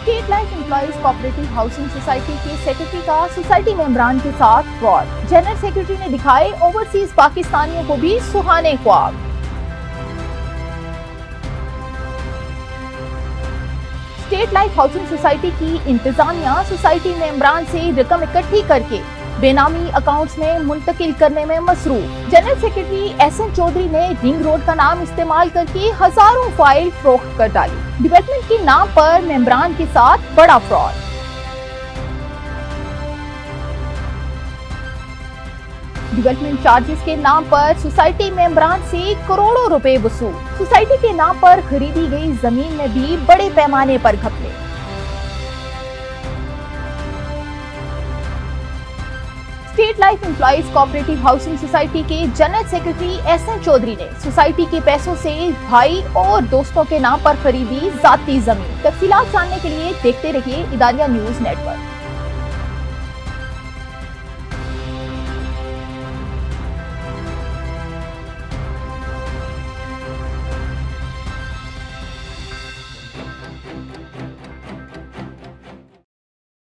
State life employees cooperative housing society के secretary का society मेंबरान के साथ फ्रॉड। जनरल सेक्रेटरी ने दिखाए ओवरसीज पाकिस्तानियों को भी सुहाने ख्वाब। स्टेट लाइफ हाउसिंग सोसाइटी की इंतजामिया सोसाइटी मेंबरान से रकम इकट्ठी करके बेनामी अकाउंट्स में मुंतकिल करने में मसरूफ। जनरल सेक्रेटरी एसएन चौधरी ने रिंग रोड का नाम इस्तेमाल करके हजारों फाइल फरोख्त कर डाली। डेवलपमेंट के नाम पर मेंबरान के साथ बड़ा फ्रॉड। डेवलपमेंट चार्जेस के नाम पर सोसाइटी मेंबरान से करोड़ों रुपए वसूल। सोसाइटी के नाम पर खरीदी गई जमीन में भी बड़े पैमाने पर घपले। State life employees cooperative housing society के जनरल सेक्रेटरी एसएन चौधरी ने सोसाइटी के पैसों से भाई और दोस्तों के नाम पर खरीदी जाती जमीन। तफसीलात जानने के लिए देखते रहिए इदारिया न्यूज नेटवर्क।